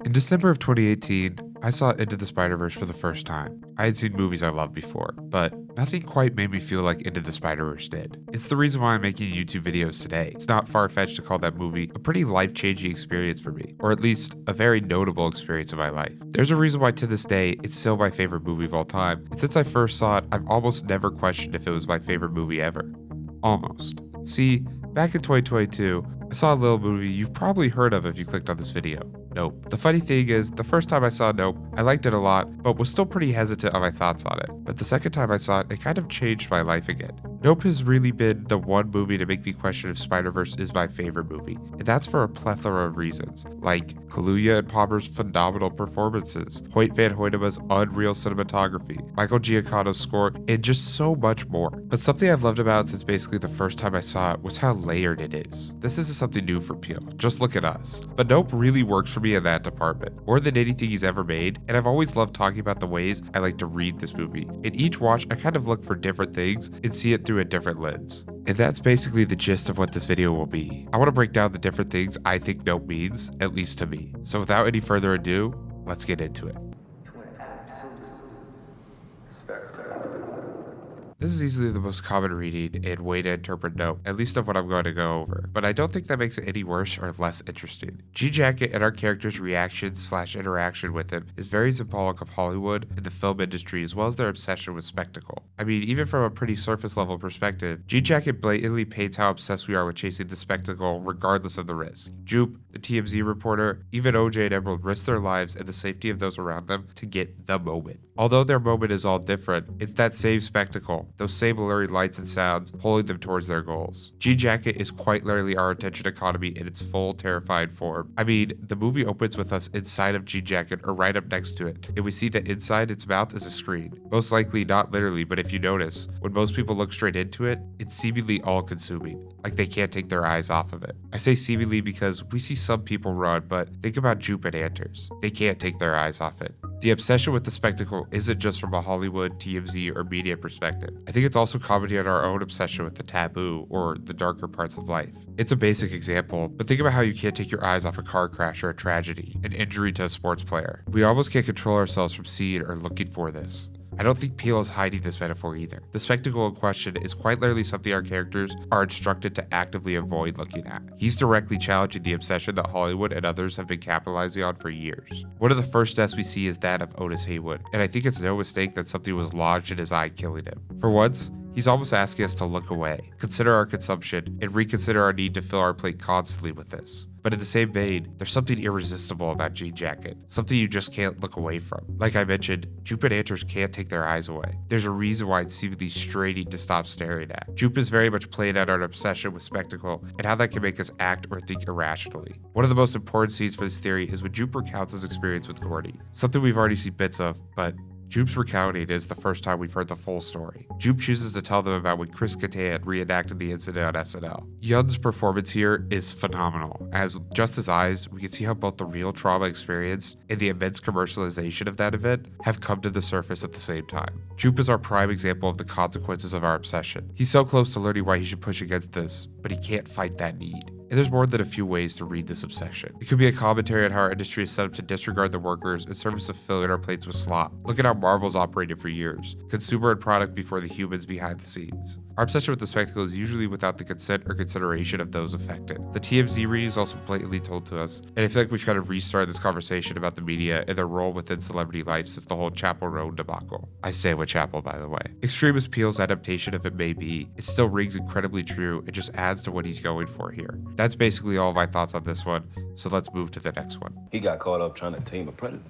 In December of 2018, I saw Into the Spider-Verse for the first time. I had seen movies I loved before, but nothing quite made me feel like Into the Spider-Verse did. It's the reason why I'm making YouTube videos today. It's not far-fetched to call that movie a pretty life-changing experience for me, or at least a very notable experience in my life. There's a reason why to this day, it's still my favorite movie of all time, and since I first saw it, I've almost never questioned if it was my favorite movie ever. Almost. See, back in 2022, I saw a little movie you've probably heard of if you clicked on this video. Nope. The funny thing is, the first time I saw Nope, I liked it a lot, but was still pretty hesitant on my thoughts on it. But the second time I saw it, it kind of changed my life again. Nope has really been the one movie to make me question if Spider-Verse is my favorite movie, and that's for a plethora of reasons, like Kaluuya and Palmer's phenomenal performances, Hoyt van Hoytema's unreal cinematography, Michael Giacchino's score, and just so much more. But something I've loved about it since basically the first time I saw it was how layered it is. This isn't something new for Peele, just look at us. But Nope really works for me in that department, more than anything he's ever made, and I've always loved talking about the ways I like to read this movie. In each watch, I kind of look for different things and see it through a different lens. And that's basically the gist of what this video will be. I want to break down the different things I think Nope means, at least to me. So without any further ado, let's get into it. This is easily the most common reading and way to interpret Nope, at least of what I'm going to go over, but I don't think that makes it any worse or less interesting. G-Jacket and our character's reaction/interaction with him is very symbolic of Hollywood and the film industry as well as their obsession with spectacle. I mean, even from a pretty surface level perspective, G-Jacket blatantly paints how obsessed we are with chasing the spectacle regardless of the risk. Jupe, the TMZ reporter, even OJ and Emerald risk their lives and the safety of those around them to get the moment. Although their moment is all different, it's that same spectacle, those same blurry lights and sounds pulling them towards their goals. G-Jacket is quite literally our attention economy in its full terrified form. I mean, the movie opens with us inside of G-Jacket or right up next to it, and we see that inside its mouth is a screen. Most likely not literally, but if you notice, when most people look straight into it, it's seemingly all-consuming, like they can't take their eyes off of it. I say seemingly because we see some people run, but think about Jupe and Anders. They can't take their eyes off it. The obsession with the spectacle isn't just from a Hollywood, TMZ, or media perspective. I think it's also commenting on our own obsession with the taboo or the darker parts of life. It's a basic example, but think about how you can't take your eyes off a car crash or a tragedy, an injury to a sports player. We almost can't control ourselves from seeing or looking for this. I don't think Peele is hiding this metaphor either. The spectacle in question is quite literally something our characters are instructed to actively avoid looking at. He's directly challenging the obsession that Hollywood and others have been capitalizing on for years. One of the first deaths we see is that of Otis Haywood, and I think it's no mistake that something was lodged in his eye killing him. For once, he's almost asking us to look away, consider our consumption, and reconsider our need to fill our plate constantly with this. But in the same vein, there's something irresistible about G-Jacket, something you just can't look away from. Like I mentioned, Jupe and Anders can't take their eyes away. There's a reason why it's seemingly straining to stop staring at. Jupe is very much playing out our obsession with spectacle and how that can make us act or think irrationally. One of the most important scenes for this theory is when Jupe recounts his experience with Gordy, something we've already seen bits of, but Jupe's recounting is the first time we've heard the full story. Jupe chooses to tell them about when Chris Kattan reenacted the incident on SNL. Yun's performance here is phenomenal, as just his eyes, we can see how both the real trauma experience and the immense commercialization of that event have come to the surface at the same time. Jupe is our prime example of the consequences of our obsession. He's so close to learning why he should push against this, but he can't fight that need. And there's more than a few ways to read this obsession. It could be a commentary on how our industry is set up to disregard the workers in service of filling our plates with slop. Look at how Marvel's operated for years. Consumer and product before the humans behind the scenes. Our obsession with the spectacle is usually without the consent or consideration of those affected. The TMZ read is also blatantly told to us, and I feel like we've kind of restarted this conversation about the media and their role within celebrity life since the whole Chapel Road debacle. I stay with Chapel, by the way. Extreme as Peele's adaptation of it may be, it still rings incredibly true and just adds to what he's going for here. That's basically all of my thoughts on this one, so let's move to the next one. He got caught up trying to tame a predator.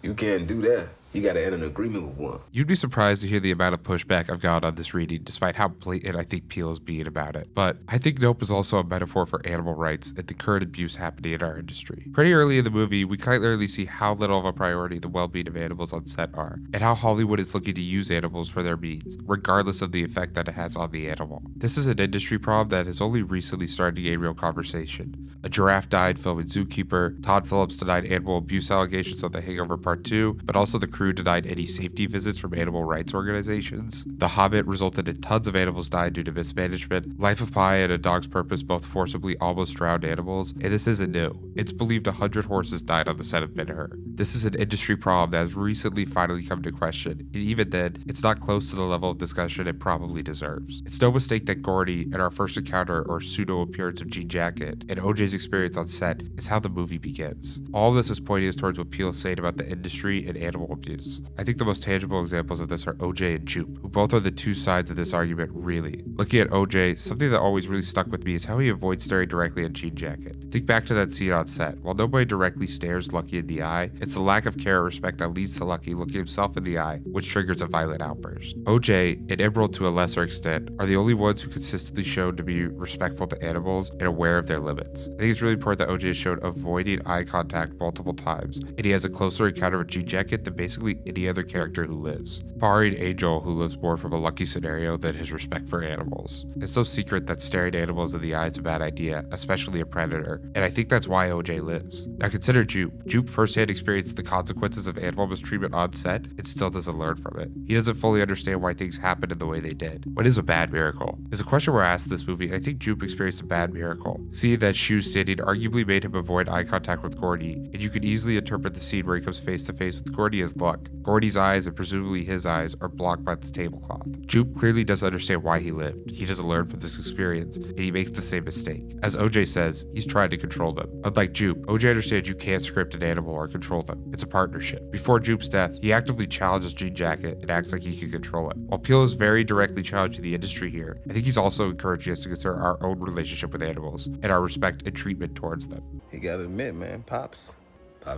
You can't do that. You gotta enter an agreement with one. You'd be surprised to hear the amount of pushback I've got on this reading, despite how blatant I think Peele is being about it. But I think Nope is also a metaphor for animal rights and the current abuse happening in our industry. Pretty early in the movie, we quite literally see how little of a priority the well-being of animals on set are, and how Hollywood is looking to use animals for their means, regardless of the effect that it has on the animal. This is an industry problem that has only recently started to gain real conversation. A giraffe died filming Zookeeper, Todd Phillips denied animal abuse allegations on The Hangover Part 2, but also the crew denied any safety visits from animal rights organizations. The Hobbit resulted in tons of animals dying due to mismanagement. Life of Pi and A Dog's Purpose both forcibly almost drowned animals, and this isn't new. It's believed 100 horses died on the set of Ben-Hur. This is an industry problem that has recently finally come to question, and even then, it's not close to the level of discussion it probably deserves. It's no mistake that Gordy and our first encounter or pseudo-appearance of Jean Jacket and OJ's experience on set is how the movie begins. All of this is pointing us towards what Peele is saying about the industry and animal abuse. I think the most tangible examples of this are OJ and Jupe, who both are the two sides of this argument really. Looking at OJ, something that always really stuck with me is how he avoids staring directly at Jean Jacket. Think back to that scene on set. While nobody directly stares Lucky in the eye, it's the lack of care or respect that leads to Lucky looking himself in the eye, which triggers a violent outburst. OJ, and Emerald to a lesser extent, are the only ones who consistently showed to be respectful to animals and aware of their limits. I think it's really important that OJ has shown avoiding eye contact multiple times, and he has a closer encounter with Jean Jacket than basically any other character who lives, barring Angel, who lives more from a Lucky scenario than his respect for animals. It's no secret that staring animals in the eye is a bad idea, especially a predator, and I think that's why OJ lives. Now consider Jupe. Jupe firsthand experienced the consequences of animal mistreatment on set and still doesn't learn from it. He doesn't fully understand why things happened in the way they did. What is a bad miracle? Is a question we're asked in this movie, and I think Jupe experienced a bad miracle. Seeing that shoe standing arguably made him avoid eye contact with Gordy, and you could easily interpret the scene where he comes face to face with Gordy as luck. Gordy's eyes, and presumably his eyes, are blocked by the tablecloth. Jupe clearly doesn't understand why he lived. He doesn't learn from this experience, and he makes the same mistake. As OJ says, he's trying to control them. Unlike Jupe, OJ understands you can't script an animal or control them. It's a partnership. Before Jupe's death, he actively challenges Jean Jacket and acts like he can control it. While Peele is very directly challenging the industry here, I think he's also encouraging us to consider our own relationship with animals and our respect and treatment towards them. You gotta admit, man, Pops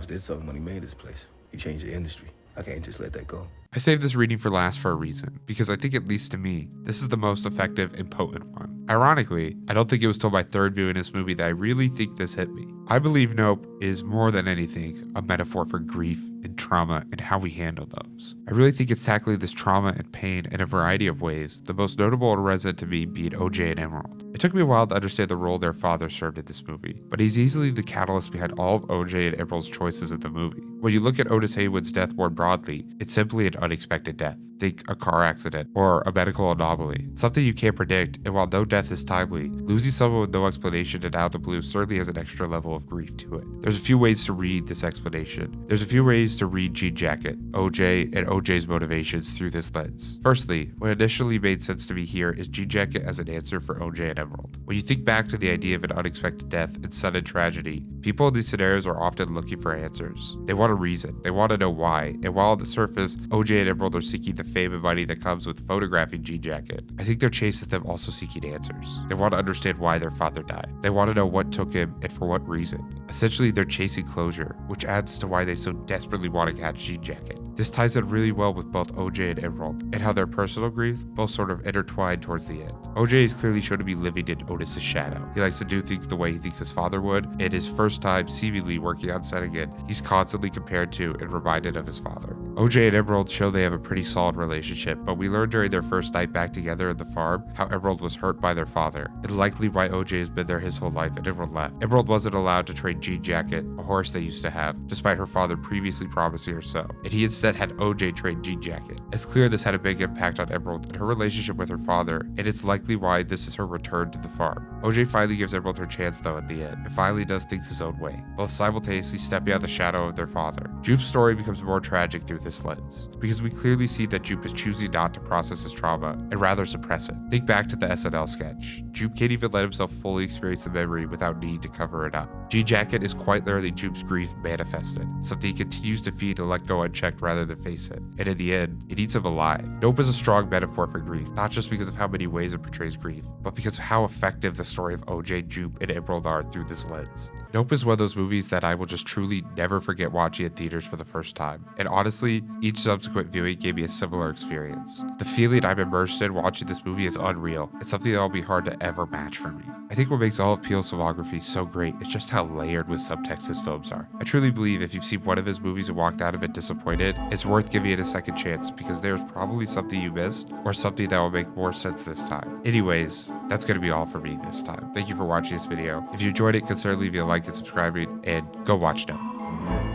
did something when he made this place. He changed the industry. I can't just let that go. I saved this reading for last for a reason, because I think, at least to me, this is the most effective and potent one. Ironically, I don't think it was till my third viewing this movie that I really think this hit me. I believe Nope is more than anything a metaphor for grief and trauma and how we handle those. I really think it's tackling this trauma and pain in a variety of ways, the most notable and resonant to me being OJ and Emerald. It took me a while to understand the role their father served in this movie, but he's easily the catalyst behind all of OJ and Emerald's choices in the movie. When you look at Otis Haywood's death more broadly, it's simply an unexpected death. Think a car accident or a medical anomaly, something you can't predict, and while no death is timely, losing someone with no explanation and out of the blue certainly has an extra level of grief to it. There's a few ways to read this explanation. There's a few ways to read Jean Jacket, OJ, and OJ's motivations through this lens. Firstly, what initially made sense to me here is Jean Jacket as an answer for OJ and Emerald. When you think back to the idea of an unexpected death and sudden tragedy, people in these scenarios are often looking for answers. They want a reason, they want to know why, and while on the surface, OJ and Emerald are seeking the fame and money that comes with photographing Jean Jacket, I think their chase is them also seeking answers. They want to understand why their father died. They want to know what took him and for what reason. Essentially, they're chasing closure, which adds to why they so desperately want to catch Jean Jacket. This ties in really well with both OJ and Emerald, and how their personal grief both sort of intertwined towards the end. OJ is clearly shown to be living in Otis's shadow. He likes to do things the way he thinks his father would, and his first time seemingly working on set again, he's constantly compared to and reminded of his father. OJ and Emerald show they have a pretty solid relationship, but we learn during their first night back together at the farm how Emerald was hurt by their father, and likely why OJ has been there his whole life and Emerald left. Emerald wasn't allowed to trade Jean Jacket, a horse they used to have, despite her father previously promising her so, and he instead had OJ trade Jean Jacket. It's clear this had a big impact on Emerald and her relationship with her father, and it's likely why this is her return to the farm. OJ finally gives Emerald her chance though at the end, and finally does things his own way, both simultaneously stepping out of the shadow of their father. Jupe's story becomes more tragic through this lens, because we clearly see that Jupe is choosing not to process his trauma and rather suppress it. Think back to the SNL sketch. Jupe can't even let himself fully experience the memory without need to cover it up. Jean Jacket is quite literally Jupe's grief manifested, something he continues to feed and let go unchecked rather than face it. And in the end, it eats him alive. Nope is a strong metaphor for grief, not just because of how many ways it portrays grief, but because of how effective the story of OJ, Jupe, and Emerald are through this lens. Nope is one of those movies that I will just truly never forget watching at theaters for the first time, and honestly, each subsequent viewing gave me a similar experience. The feeling I'm immersed in watching this movie is unreal. It's something that will be hard to ever match for me. I think what makes all of Peele's filmography so great is just how layered with subtext his films are. I truly believe if you've seen one of his movies and walked out of it disappointed, it's worth giving it a second chance because there's probably something you missed or something that will make more sense this time. Anyways, that's going to be all for me this time. Thank you for watching this video. If you enjoyed it, consider leaving a like and subscribing, and go watch now.